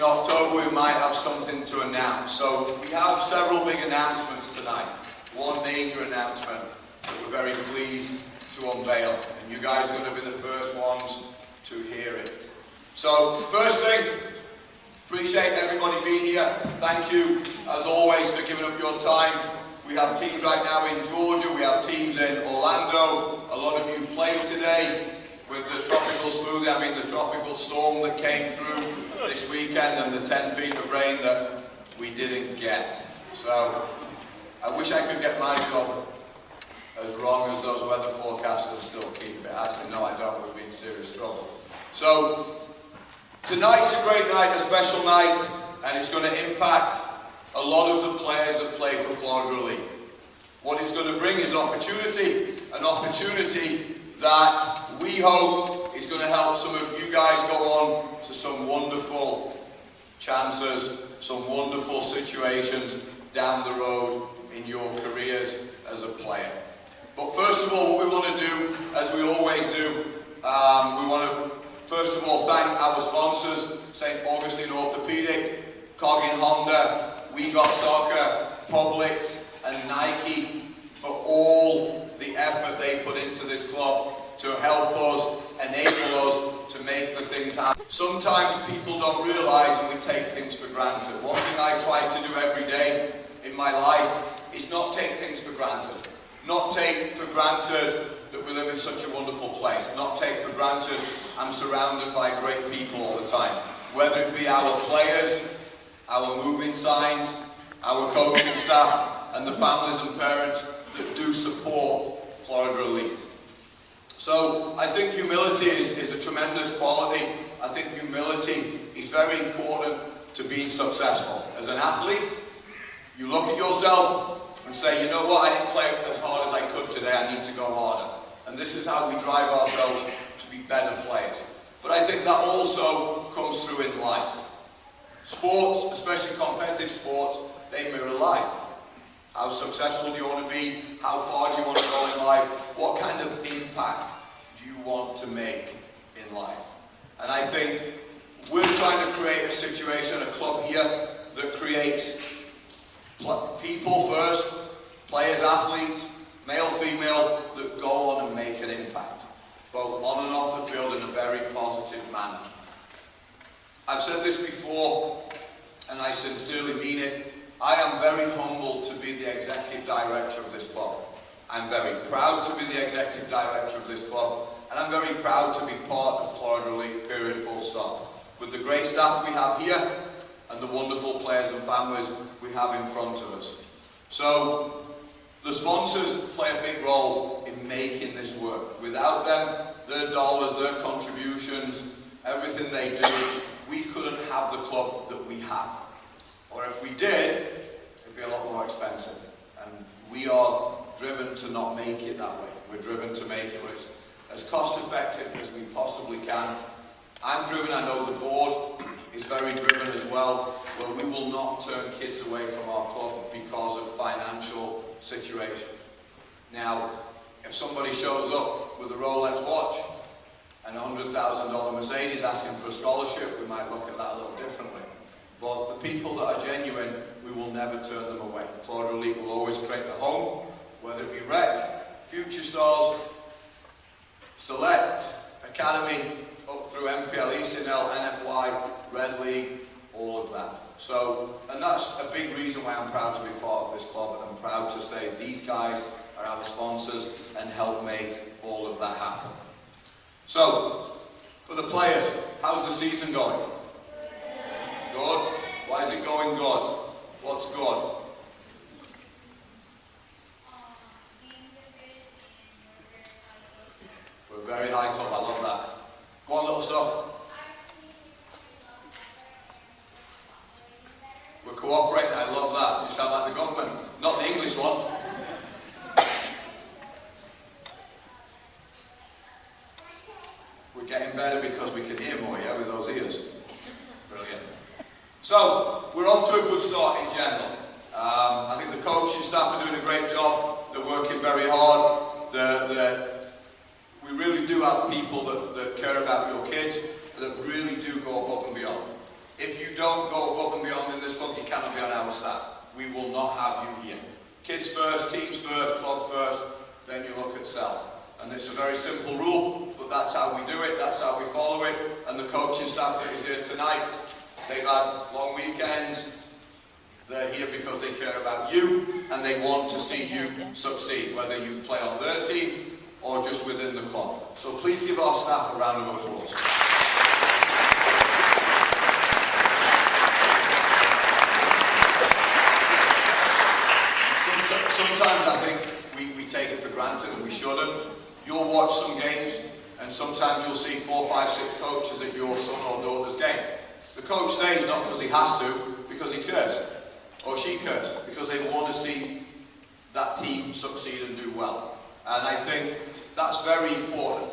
October we might have something to announce. So we have several big announcements tonight. One major announcement that we're very pleased to unveil, and you guys are going to be the first ones to hear it. So first thing, appreciate everybody being here. Thank you as always for giving up your time. We have teams right now in Georgia, we have teams in Orlando. A lot of you played today with the tropical smoothie, the tropical storm that came through this weekend and the 10 feet of rain that we didn't get. So I wish I could get my job as wrong as those weather forecasters still keep it. Actually, no, I don't. We'd be in serious trouble. So tonight's a great night, a special night, and it's going to impact a lot of the players that play for Florida Elite. What it's going to bring is opportunity, an opportunity that we hope is going to help some of you guys go on to some wonderful chances, some wonderful situations down the road in your careers as a player. But first of all, what we want to do, as we always do, we want to first of all thank our sponsors, St. Augustine Orthopedic, Coggin Honda, We Got Soccer, Publix, and Nike for all the effort they put into this club to help us, enable us to make the things happen. Sometimes people don't realize and we take things for granted. One thing I try to do every day in my life is not take things for granted. Not take for granted that we live in such a wonderful place. Not take for granted I'm surrounded by great people all the time. Whether it be our players, our moving signs, our coaching staff, and the families and parents that do support Florida Elite. So I think humility is a tremendous quality. I think humility is very important to being successful. As an athlete, you look at yourself and say, you know what, I didn't play as hard as I could today, I need to go harder. And this is how we drive ourselves to be better players. But I think that also comes through in life. Sports, especially competitive sports, they mirror life. How successful do you want to be? How far do you want to go in life? What kind of impact do you want to make in life? And I think we're trying to create a situation, a club here, that creates people first, players, athletes, male, female, that go on and make an impact, both on and off the field in a very positive manner. I've said this before, and I sincerely mean it. I am very humbled to be the executive director of this club. I'm very proud to be the executive director of this club, and I'm very proud to be part of Florida Elite, period, full stop. With the great staff we have here, and the wonderful players and families we have in front of us. So, the sponsors play a big role in making this work. Without them, their dollars, their contributions, everything they do, we couldn't have the club that we have. Or if we did, it'd be a lot more expensive. And we are driven to not make it that way. We're driven to make it as cost effective as we possibly can. I'm driven, I know the board is very driven as well, where we will not turn kids away from our club because of financial situation. Now, if somebody shows up with a Rolex watch and a $100,000 Mercedes asking for a scholarship, we might look at that a little differently. But the people that are genuine, we will never turn them away. Florida Elite will always create the home, whether it be Rec, Future Stars, Select, Academy, up through MPL, ECNL, NFY, Red League, all of that. So, and that's a big reason why I'm proud to be part of this club, and I'm proud to say these guys are our sponsors and help make all of that happen. So, for the players, how's the season going? Good. Why is it going good? What's good? We're a very high club, I love that. Go on, little stuff. We're cooperating, I love that. You sound like the government. Not the English one. We're getting better because we can hear more, yeah, with those ears. Brilliant. So, we're off to a good start in general. I think the coaching staff are doing a great job. They're working very hard. We really do have people that care about your kids, that really do go above and beyond. If you don't go above and beyond in this club, you cannot be on our staff. We will not have you here. Kids first, teams first, club first, then you look at self. And it's a very simple rule, but that's how we do it, that's how we follow it. And the coaching staff that is here tonight, they've had long weekends. They're here because they care about you and they want to see you succeed, whether you play on their team or just within the club. So please give our staff a round of applause. Sometimes I think we take it for granted and we shouldn't. You'll watch some games and sometimes you'll see 4, 5, 6 coaches at your son or daughter's game. The coach stays not because he has to, because he cares. Or she cares, because they want to see that team succeed and do well. And I think that's very important.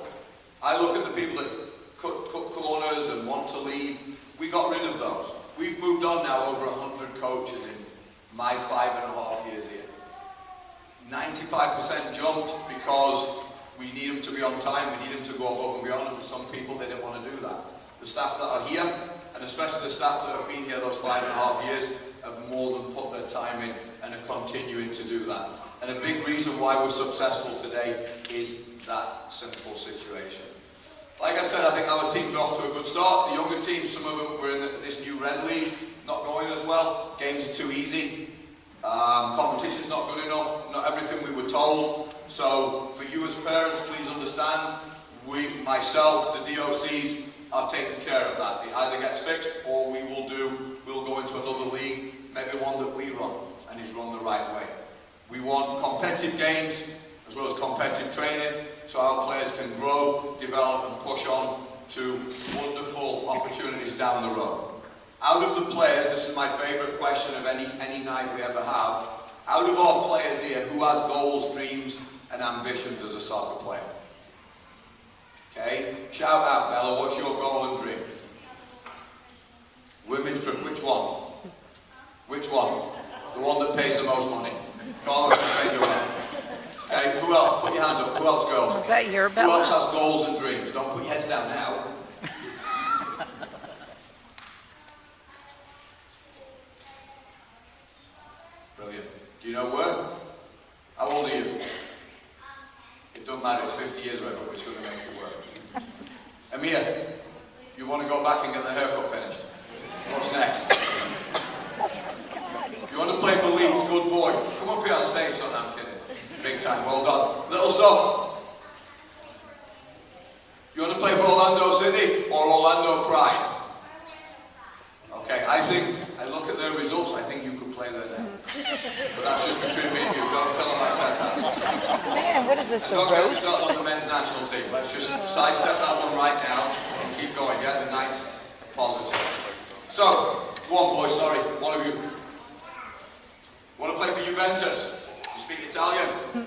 I look at the people that cut corners and want to leave. We got rid of those. We've moved on now over 100 coaches in my 5.5 years here. 95% jumped because we need them to be on time, we need them to go above and beyond, and for some people they didn't want to do that. The staff that are here, and especially the staff that have been here those 5.5 years, have more than put their time in and are continuing to do that. And a big reason why we're successful today is that simple situation. Like I said, I think our teams are off to a good start. The younger teams, some of them were in this new Red League, not going as well. Games are too easy. Competition's not good enough, not everything we were told. So for you as parents, please understand, myself, the DOCs, are taking care of that. It either gets fixed or we'll go into another league, maybe one that we run and is run the right way. We want competitive games as well as competitive training so our players can grow, develop and push on to wonderful opportunities down the road. Out of the players, this is my favourite question of any night we ever have, out of our players here, who has goals, dreams and ambitions as a soccer player? Okay, shout out, Bella, what's your goal and dream? Women's, which one? Which one? The one that pays the most money. Carlos will take you out. Okay, who else? Put your hands up. Who else, girls? Was that your Bella? Who else has goals and dreams? Don't put your heads down now. Brilliant. Do you know where? How old are you? It doesn't matter, it's 50 years away, but we're just going to make it work. Amir, you want to go back and get the haircut finished? What's next? You want to play for Leeds? Good boy. Come up here on stage, son. I'm kidding. Big time, well done. Little stuff. You want to play for Orlando City or Orlando Pride? Okay, I look at their results, I think you could play there now. But that's just between me and you, don't tell them I said that. Man, what is this, the Don't get me roast? started on the men's national team. Let's just sidestep that one right now and keep going, yeah? The night's positive. So, go on boys, sorry, one of you. Want to play for Juventus? You speak Italian?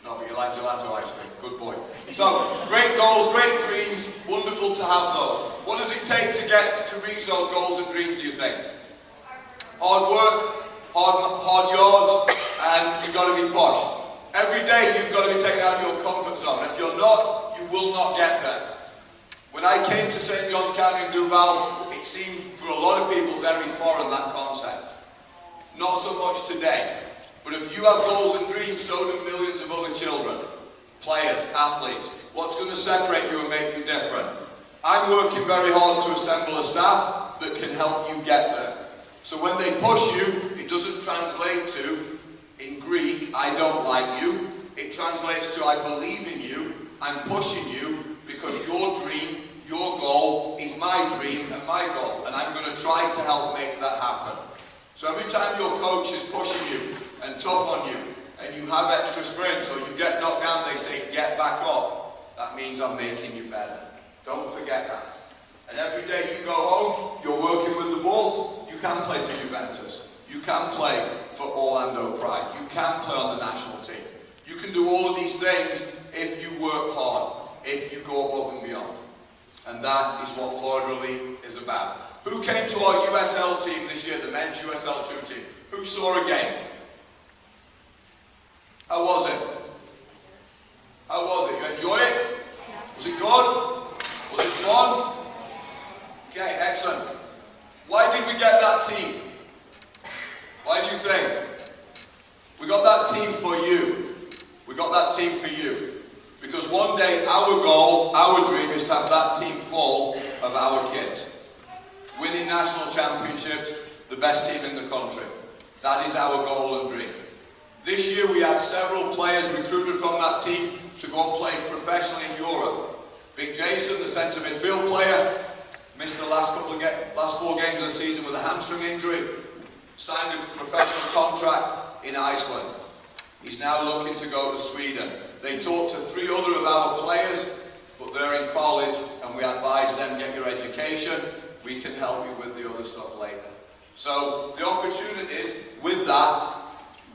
No, but you like gelato ice cream. Good boy. So, great goals, great dreams, wonderful to have those. What does it take to reach those goals and dreams, do you think? Hard work, hard yards, and you've got to be pushed. Every day you've got to be taken out of your comfort zone. If you're not, you will not get there. When I came to St. John's County in Duval, it seemed for a lot of people very foreign, that concept. Not so much today. But if you have goals and dreams, so do millions of other children, players, athletes. What's going to separate you and make you different? I'm working very hard to assemble a staff that can help you get there. So when they push you, it doesn't translate to, in Greek, I don't like you. It translates to, I believe in you, I'm pushing you, because your dream, your goal, is my dream and my goal. And I'm going to try to help make that happen. So every time your coach is pushing you and tough on you, and you have extra sprints, or you get knocked down, they say, get back up. That means I'm making you better. Don't forget that. And every day you go home, you're working with the ball, you can play for Juventus. You can play for Orlando Pride. You can play on the national team. You can do all of these things if you work hard, if you go above and beyond. And that is what Florida Elite is about. Who came to our USL team this year, the men's USL 2 team? Who saw a game? How was it? How was it? You enjoy it? Was it good? Was it fun? Okay, excellent. Why did did we get that team? Why do you think? We got that team for you. We got that team for you. Because one day our goal, our dream is to have that team full of our kids. Winning national championships, the best team in the country. That is our goal and dream. This year we had several players recruited from that team to go and play professionally in Europe. Big Jason, the centre midfield player, missed the last 4 games of the season with a hamstring injury, signed a professional contract in Iceland. He's now looking to go to Sweden. They talked to 3 other of our players, but they're in college, and we advise them, get your education. We can help you with the other stuff later. So the opportunity is, with that,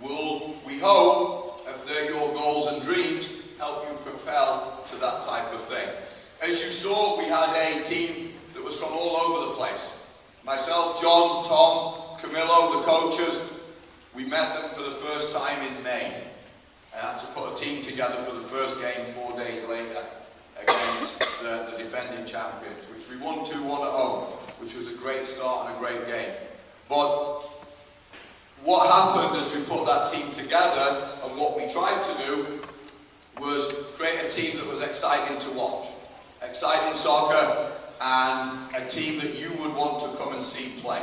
we hope, if they're your goals and dreams, help you propel to that type of thing. As you saw, we had a team that was from all over the place. Myself, John, Tom, Camillo, the coaches, we met them for the first time in May. I had to put a team together for the first game 4 days later against the defending champions, which we won 2-1 at home, which was a great start and a great game. But what happened as we put that team together, and what we tried to do, was create a team that was exciting to watch. Exciting soccer, and a team that you would want to come and see play.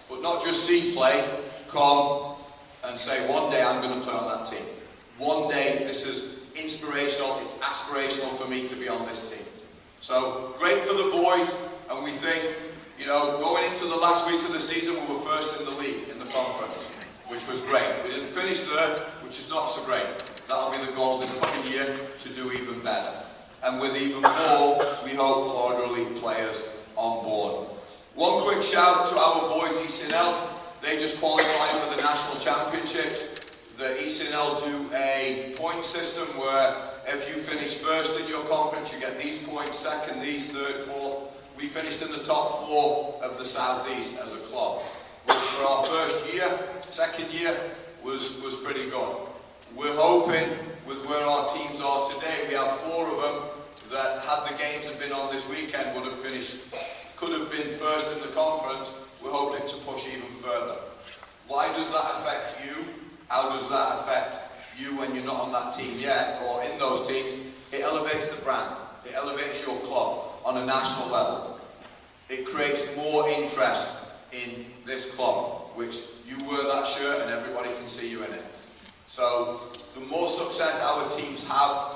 But not just see play, come and say, one day I'm going to play on that team. One day this is inspirational, it's aspirational for me to be on this team. So, great for the boys, and we think, you know, going into the last week of the season, we were first in the league, in the conference, which was great. We didn't finish third, which is not so great. That'll be the goal this coming year, to do even better. And with even more, we hope Florida Elite players on board. One quick shout to our boys ECNL. They just qualified for the national championships. The ECNL do a point system where if you finish first in your conference, you get these points, second these, third, fourth. We finished in the top 4 of the Southeast as a club, which for our first year, second year, was pretty good. We're hoping, with where our teams are today, we have 4 of them that, had the games have been on this weekend, would have finished, could have been first in the conference. We're hoping to push even further. Why does that affect you? How does that affect you when you're not on that team yet, or in those teams? It elevates the brand. It elevates your club on a national level. It creates more interest in this club, which you wear that shirt and everybody can see you in it. So the more success our teams have,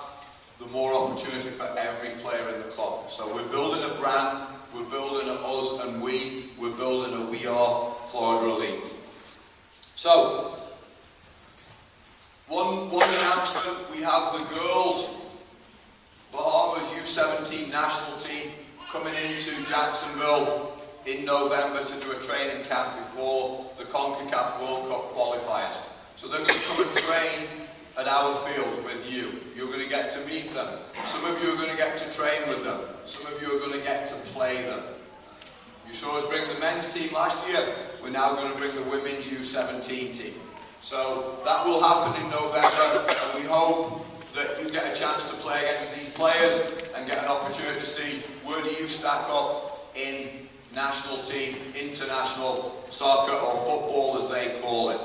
the more opportunity for every player in the club. So we're building a brand, we're building a us and we're building a we are Florida Elite. So, one announcement, we have the girls Bahamas U17 national team coming into Jacksonville in November to do a training camp before the CONCACAF World Cup qualifiers. So they're going to come and train at our field with you. You're going to get to meet them. Some of you are going to get to train with them. Some of you are going to get to play them. You saw us bring the men's team last year. We're now going to bring the women's U17 team. So that will happen in November, and we hope that you get a chance to play against these players and get an opportunity to see where do you stack up in national team, international soccer, or football as they call it.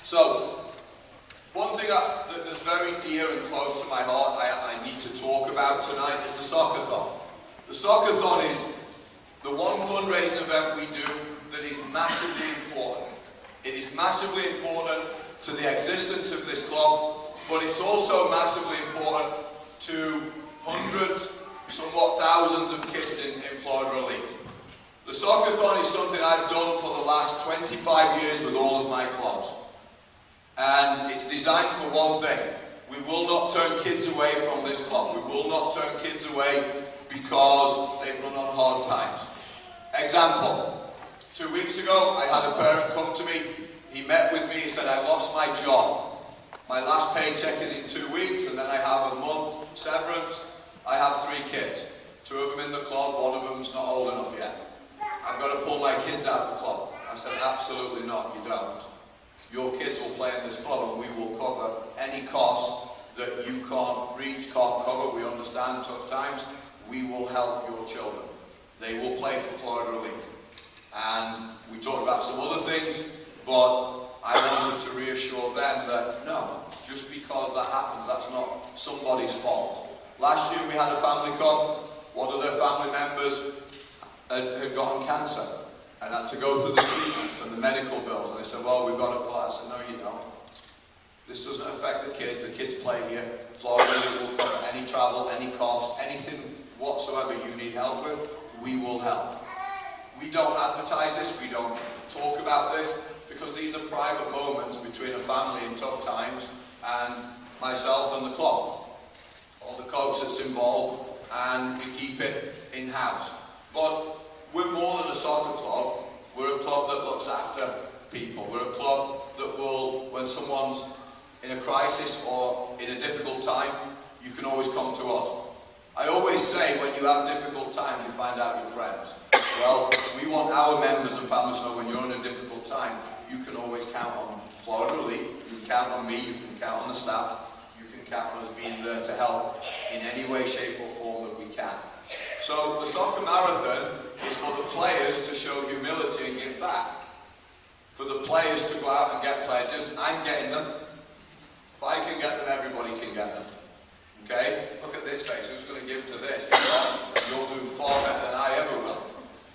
So, one thing that's very dear and close to my heart I need to talk about tonight is the Soccer-thon. The Soccer-thon is the one fundraising event we do that is massively important. It is massively important to the existence of this club, but it's also massively important to hundreds, somewhat thousands of kids in Florida Elite. The Soccer-thon is something I've done for the last 25 years with all of my clubs. And it's designed for one thing. We will not turn kids away from this club. We will not turn kids away because they've run on hard times. Example, 2 weeks ago, I had a parent come to me. He met with me, he said, I lost my job. My last paycheck is in 2 weeks, and then I have a month severance. I have 3 kids. 2 of them in the club, 1 of them's not old enough yet. I've got to pull my kids out of the club. I said, absolutely not, you don't. Your kids will play in this club, and we will cover any cost that you can't reach, can't cover. We understand tough times. We will help your children. They will play for Florida Elite. and we talked about some other things, but I wanted to reassure them that no, just because that happens, that's not somebody's fault. Last year we had a family come, one of their family members had gotten cancer and had to go through the treatments and the medical bills, and they said, well, we've got to apply. I said, no, you don't. This doesn't affect the kids play here. Florida will cover any travel, any cost, anything whatsoever you need help with, we will help. We don't advertise this, we don't talk about this, because these are private moments between a family in tough times and myself and the club, or the coach that's involved, and we keep it in-house. But we're more than a soccer club, we're a club that looks after people, we're a club that will, when someone's in a crisis or in a difficult time, you can always come to us. I always say when you have difficult times, you find out your friends. Well, we want our members and families to know when you're in a difficult time, you can always count on Florida Elite, you can count on me, you can count on the staff, you can count on us being there to help in any way, shape or form that we can. So the soccer marathon is for the players to show humility and give back. For the players to go out and get pledges, I'm getting them. If I can get them, everybody can get them. Okay? Look at this face, who's going to give to this? You'll do far better than I ever will.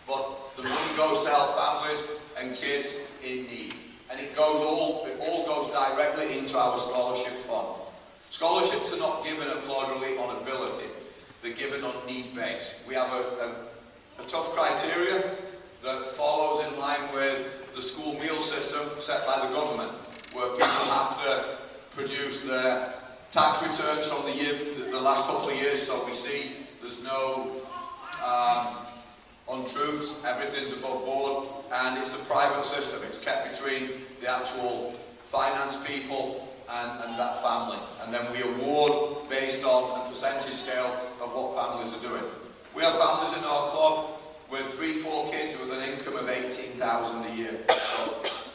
But the money goes to help families and kids in need. And it all goes directly into our scholarship fund. Scholarships are not given at Florida Elite on ability. They're given on need base. We have a tough criteria that follows in line with the school meal system set by the government, where people have to produce their tax returns from the last couple of years, so we see there's no untruths, everything's above board, and it's a private system. It's kept between the actual finance people and that family. And then we award based on a percentage scale of what families are doing. We have families in our club with 3-4 kids with an income of $18,000 a year. So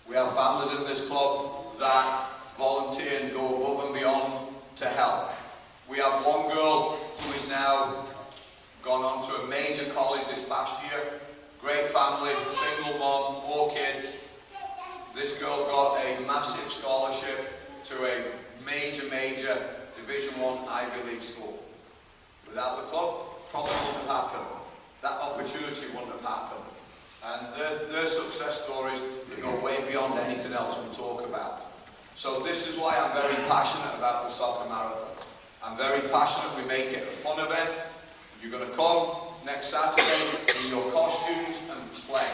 we have families in this club that volunteer and go above and beyond to help. We have one girl who is now gone on to a major college this past year. Great family, single mom, 4 kids. This girl got a massive scholarship to a major Division I Ivy League school. Without the club, probably wouldn't have happened. That opportunity wouldn't have happened. And their success stories that go way beyond anything else we talk about. So this is why I'm very passionate about the soccer marathon. I'm very passionate we make it a fun event. You're going to come next Saturday in your costumes and play.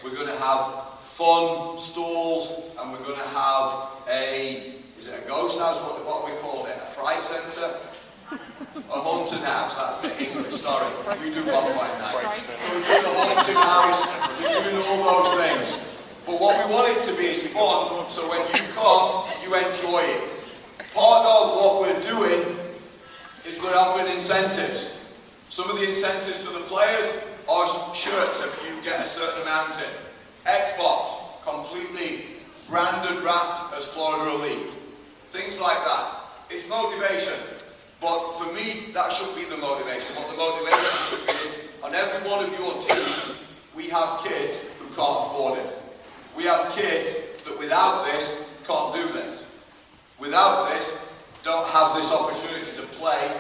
We're going to have fun stalls, and we're going to have is it a ghost house? What we call it? A fright centre? A haunted house, that's it, English, sorry. We do one by night. So we're doing a haunted house, we're doing all those things. But what we want it to be is fun, so when you come, you enjoy it. Part of what we're doing is we're offering incentives. Some of the incentives for the players are shirts if you get a certain amount in. Xbox, completely branded, wrapped as Florida Elite. Things like that. It's motivation. But for me, that should be the motivation. What the motivation should be is, on every one of your teams, we have kids who can't afford it. We have kids that without this, can't do this. Without this, don't have this opportunity to play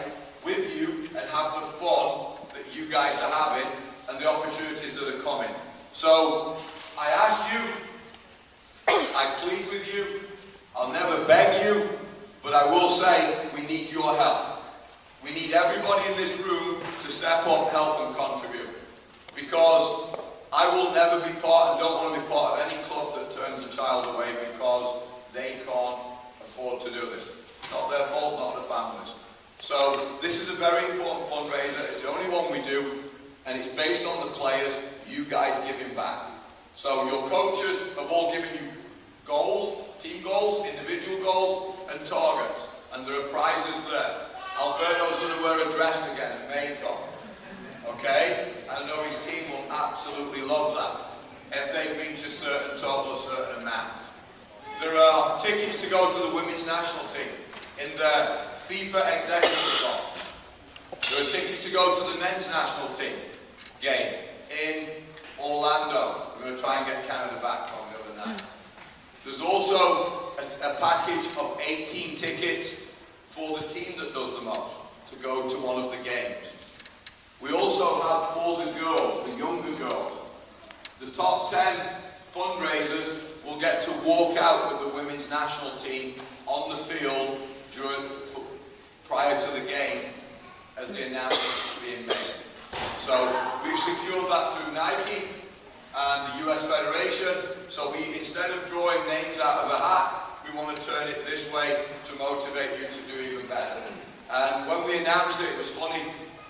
with you and have the fun that you guys are having and the opportunities that are coming. So, I ask you, I plead with you, I'll never beg you, but I will say we need your help. We need everybody in this room to step up, help and contribute. Because I will never be part and don't want to be part of any club that turns a child away because they can't afford to do this. Not their fault, not the families. So this is a very important fundraiser. It's the only one we do, and it's based on the players, you guys giving back. So your coaches have all given you goals, team goals, individual goals, and targets. And there are prizes there. Alberto's going to wear a dress again at Maycon. Okay? I know his team will absolutely love that if they reach a certain total, a certain amount. There are tickets to go to the women's national team in the FIFA Executive Club. There are tickets to go to the men's national team game in Orlando also a package of 18 tickets for the team that does the most to go to one of the games. We also have for the girls, the younger girls, the top 10 fundraisers will get to walk out with the women's national team on the field prior to the game as the announcement is being made. So we've secured that through Nike and the US Federation. So instead of drawing names out of a hat, we want to turn it this way to motivate you to do even better. And when we announced it, it was funny,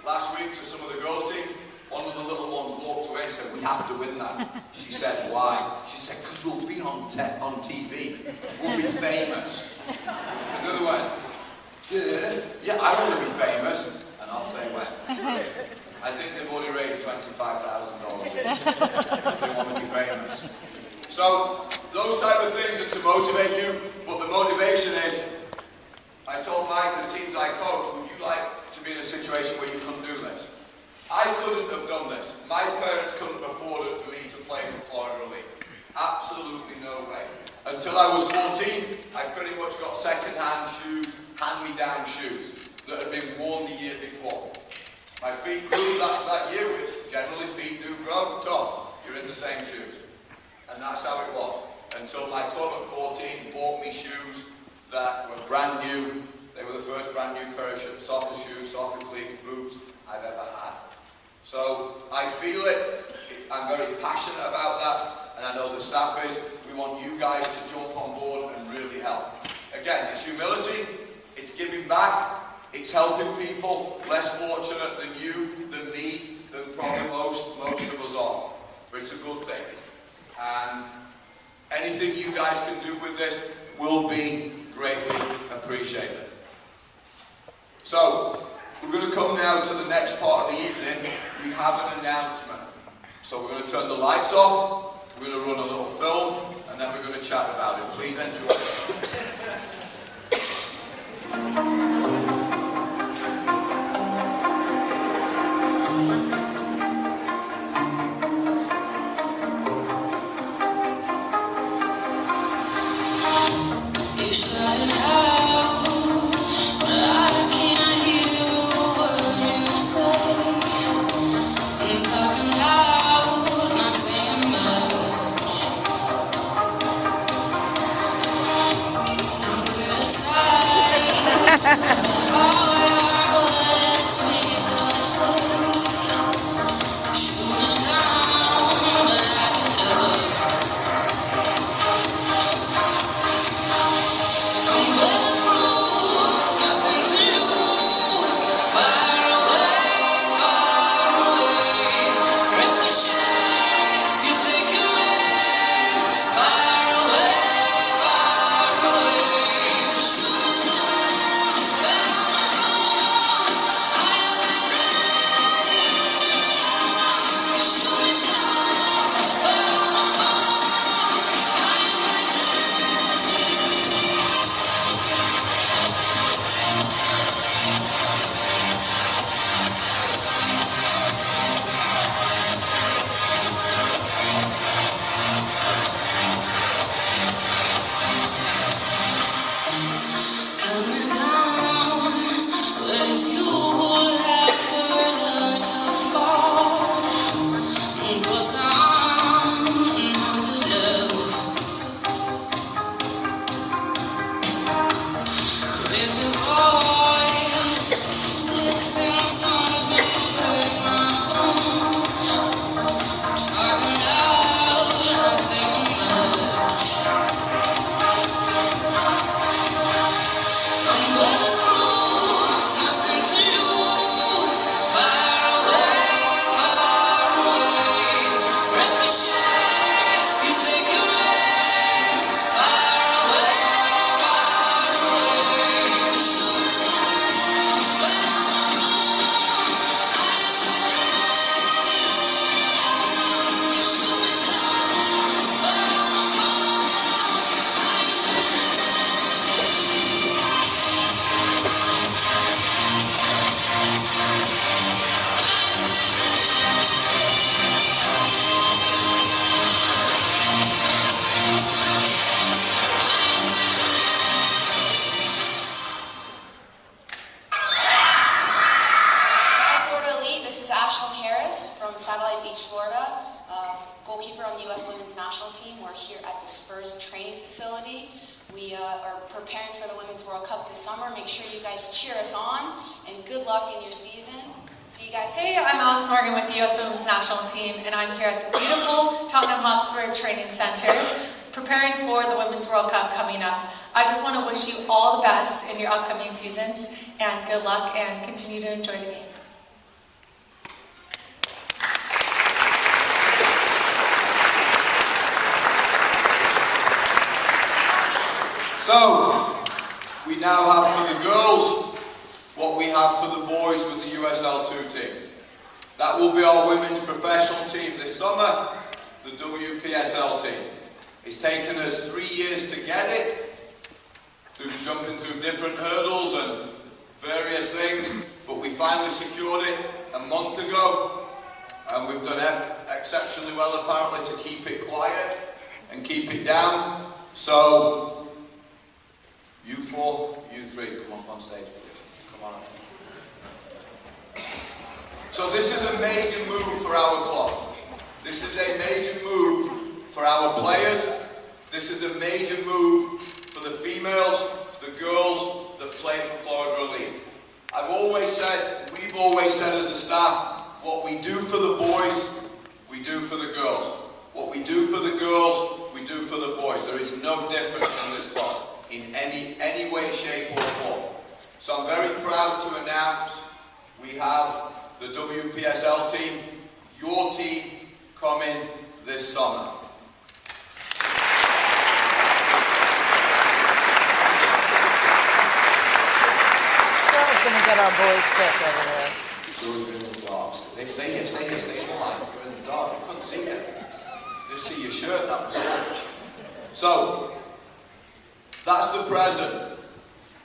last week to some of the girls' team, one of the little ones walked away and said, "We have to win that." She said, "Why?" She said, "Because we'll be on TV. We'll be famous." Another one, "Yeah, I want to be famous." And off they went. I think they've already raised $25,000. They want to be famous. So those type of things are to motivate you, but the motivation is, I told Mike, the teams I coach, would you like to be in a situation where you couldn't do this? I couldn't have done this. My parents couldn't afford it for me to play for Florida League. Absolutely no way. Until I was 14, I pretty much got second-hand shoes, hand-me-down shoes that had been worn the year before. My feet grew that year, which generally feet do grow tough. You're in the same shoes. And that's how it was. Until my club at 14 bought me shoes that were brand new. They were the first brand new pair of soccer shoes, soccer cleats, boots I've ever had. So I feel it. I'm very passionate about that. And I know the staff is. We want you guys to jump on board and really help. Again, it's humility. It's giving back. It's helping people less fortunate than you, than me, than probably most of us are. But it's a good thing. And anything you guys can do with this will be greatly appreciated. So, we're going to come now to the next part of the evening. We have an announcement. So we're going to turn the lights off, we're going to run a little film, and then we're going to chat about it. Please enjoy. I'm goalkeeper on the U.S. Women's National Team. We're here at the Spurs training facility. We are preparing for the Women's World Cup this summer. Make sure you guys cheer us on, and good luck in your season. See you guys. Hey, I'm Alex Morgan with the U.S. Women's National Team, and I'm here at the beautiful Tottenham Hotspur Training Center, preparing for the Women's World Cup coming up. I just want to wish you all the best in your upcoming seasons, and good luck, and continue to enjoy the game. So, we now have for the girls what we have for the boys with the USL2 team. That will be our women's professional team this summer, the WPSL team. It's taken us 3 years to get it, through jumping through different hurdles and various things, but we finally secured it a month ago, and we've done exceptionally well apparently to keep it quiet and keep it down. So, you four, you three, come on stage, please. Come on. So this is a major move for our club. This is a major move for our players. This is a major move for the females, the girls that play for Florida Elite. We've always said as a staff, what we do for the boys, we do for the girls. What we do for the girls, we do for the boys. There is no difference in this club, in any way, shape or form. So I'm very proud to announce we have the WPSL team, your team, coming this summer. We're going to get our boys sick over there. You're in the dark. Stay here, stay in the light. You're in the dark, you couldn't see you. Just see your shirt, that was all. So, that's the present.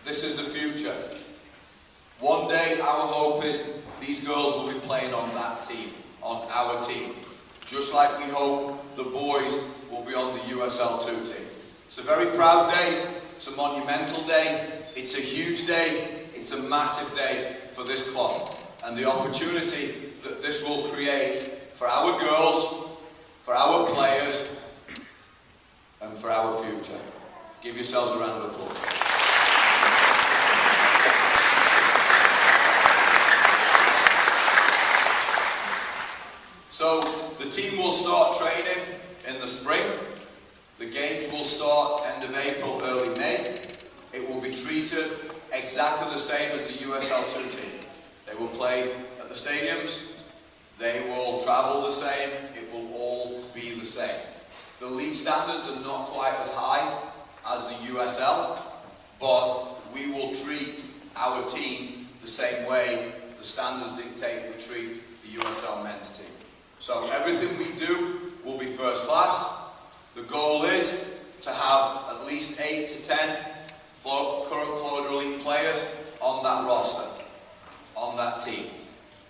This is the future. One day, our hope is these girls will be playing on that team, on our team. Just like we hope the boys will be on the USL2 team. It's a very proud day. It's a monumental day. It's a huge day. It's a massive day for this club. And the opportunity that this will create for our girls, for our players, and for our future. Give yourselves a round of applause. So, the team will start training in the spring. The games will start end of April, early May. It will be treated exactly the same as the USL2 team. They will play at the stadiums. They will travel the same. It will all be the same. The league standards are not quite as high as the USL, but we will treat our team the same way the standards dictate we treat the USL men's team. So everything we do will be first class. The goal is to have at least 8 to 10 current Florida Elite players on that roster, on that team.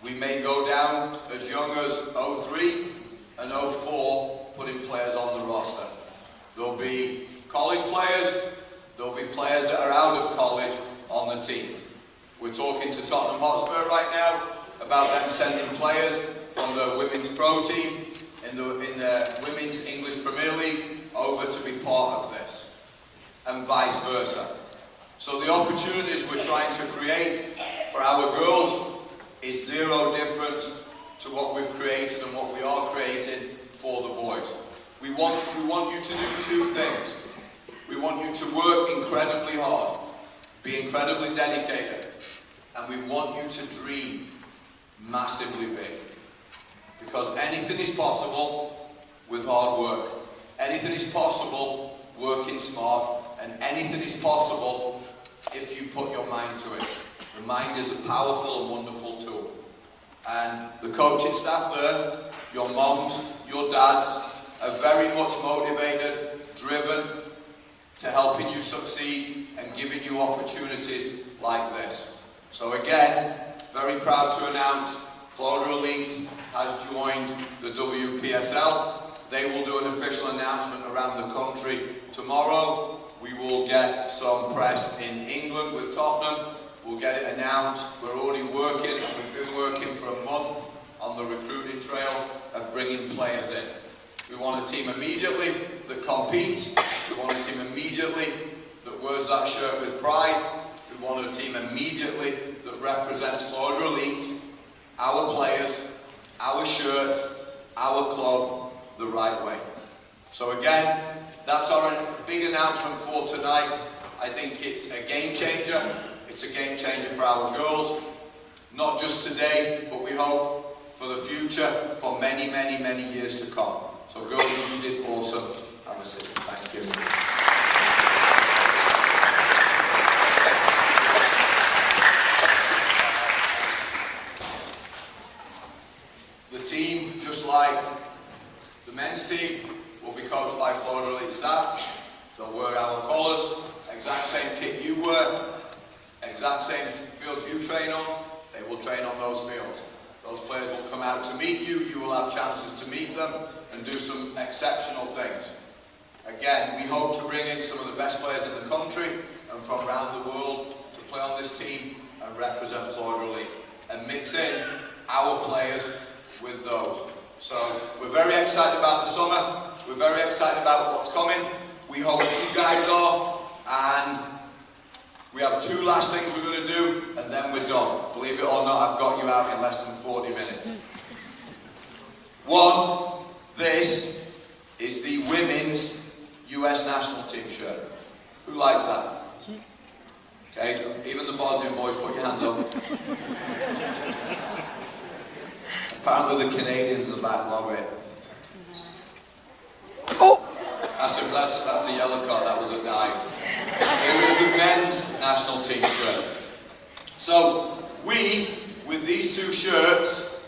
We may go down as young as 03 and 04, putting players on the roster. There'll be college players, there'll be players that are out of college on the team. We're talking to Tottenham Hotspur right now about them sending players from the women's pro team in the Women's English Premier League over to be part of this, and vice versa. So the opportunities we're trying to create for our girls is zero different to what we've created and what we are creating for the boys. We want you to do two things. We want you to work incredibly hard, be incredibly dedicated, and we want you to dream massively big. Because anything is possible with hard work. Anything is possible working smart, and anything is possible if you put your mind to it. The mind is a powerful and wonderful tool. And the coaching staff there, your moms, your dads, are very much motivated, driven to helping you succeed and giving you opportunities like this. So again, very proud to announce Florida Elite has joined the WPSL. They will do an official announcement around the country tomorrow. We will get some press in England with Tottenham. We'll get it announced. We're already working, and we've been working for a month on the recruiting trail of bringing players in. We want a team immediately that competes. We want a team immediately that wears that shirt with pride. We want a team immediately that represents Florida Elite, our players, our shirt, our club, the right way. So again, that's our big announcement for tonight. I think it's a game changer. It's a game changer for our girls. Not just today, but we hope for the future, for many, many, many years to come. So girls, you did awesome. Have a seat. Thank you. The team, just like the men's team, will be coached by Florida Elite staff. They'll wear our colours, exact same kit you wear, exact same fields you train on. They will train on those fields. Those players will come out to meet you. You will have chances to meet them and do some exceptional things. Again, we hope to bring in some of the best players in the country and from around the world to play on this team and represent Florida Elite and mix in our players with those. So we're very excited about the summer. We're very excited about what's coming. We hope you guys are. And we have two last things we're going to do, and then we're done. Believe it or not, I've got you out in less than 40 minutes. One, this is the women's US national team shirt. Who likes that? Okay, even the Bosnian boys, put your hands up. Apparently the Canadians are back, love it. Oh! That's a yellow card, that was a dive. It was the men's national team shirt. So, we, with these two shirts,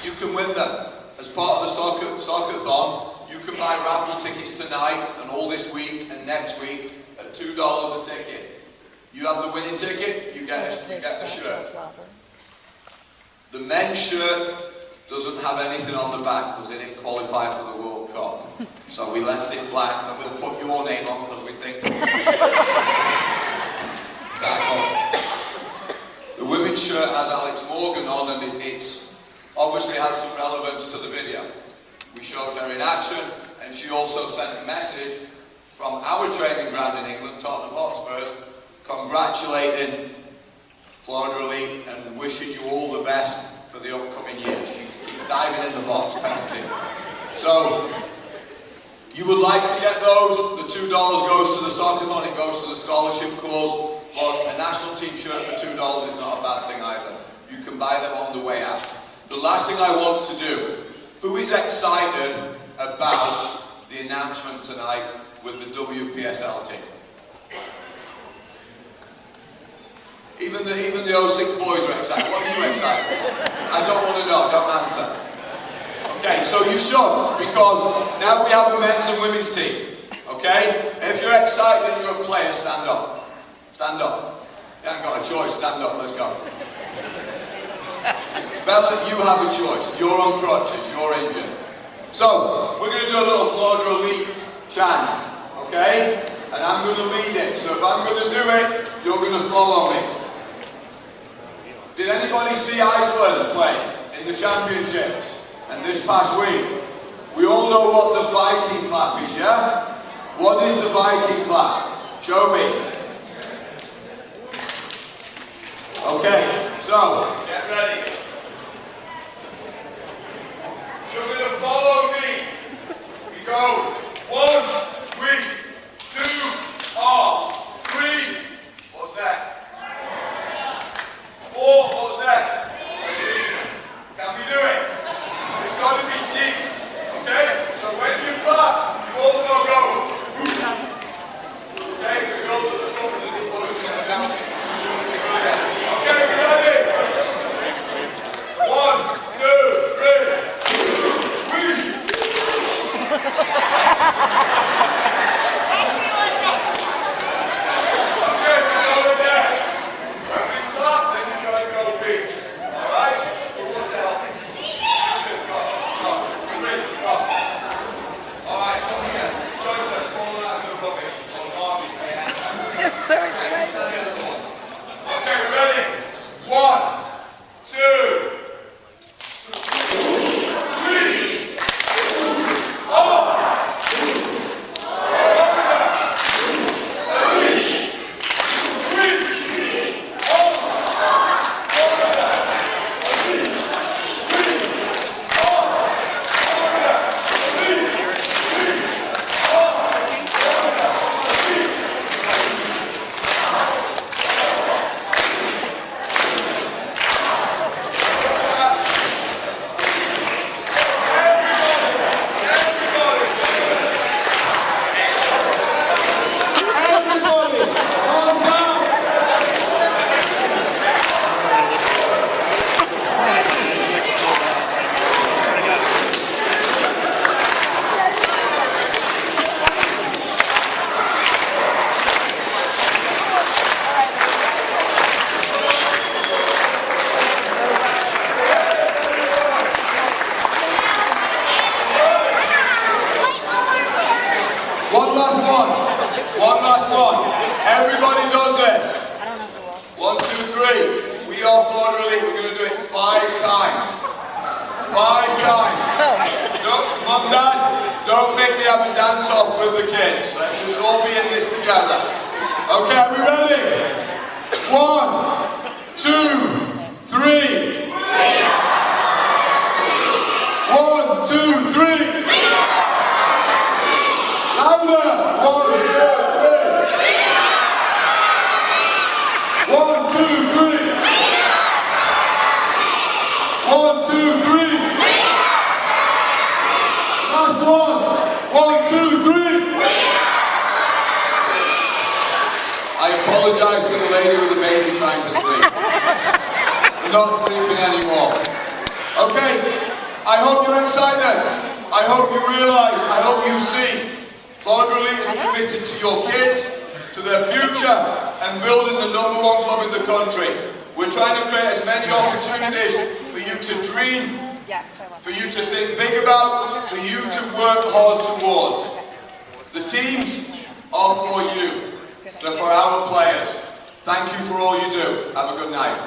you can win them. As part of the soccer-thon, you can buy raffle tickets tonight and all this week and next week at $2 a ticket. You have the winning ticket, you get the shirt. The men's shirt doesn't have anything on the back because they didn't qualify for the World Cup. So we left it black and we'll put your name on because we think the women's shirt has Alex Morgan on and it's obviously has some relevance to the video. We showed her in action and she also sent a message from our training ground in England, Tottenham Hotspurs, congratulating Florida Elite and wishing you all the best for the upcoming years. She keeps diving in the box, penalty. So, you would like to get those, the $2 goes to the soccer-thon, it goes to the scholarship cause, but a national team shirt for $2 is not a bad thing either. You can buy them on the way out. The last thing I want to do, who is excited about the announcement tonight with the WPSL team? Even the 06 boys are excited. What are you excited for? I don't want to know, don't answer. Okay, so you should, because now we have a men's and women's team. Okay? If you're excited and you're a player, stand up. Stand up. You haven't got a choice, stand up, let's go. Bella, you have a choice. You're on crutches, you're injured. So, we're going to do a little Florida Elite chant. Okay? And I'm going to lead it. So if I'm going to do it, you're going to follow me. Did anybody see Iceland play in the championships? And this past week, we all know what the Viking clap is, yeah? What is the Viking clap? Show me. Okay, so, get ready. You're going to follow me. We go. 1, 3, 2, R, 3. What's that? 4, what's that? Can we do it? It's got to be deep, okay? So when you clap, you also go. Okay, we go to the top of the boys. Okay, ready? have a dance off with the kids. Let's just all be in this together. Okay, are we ready? 1, 2, 3. 1, 2, 3. Louder. 1, 2, 3. 1, 2, 3. 1, 2, 3. Last one. 1, 2, 3. I apologize to the lady with the baby trying to sleep. We're not sleeping anymore. Okay, I hope you're excited. I hope you realize, I hope you see, Florida Elite is committed to your kids, to their future, and building the #1 club in the country. We're trying to create as many opportunities for you to dream, for you to think big about, for you to work hard towards. The teams are for you. They're for our players. Thank you for all you do. Have a good night.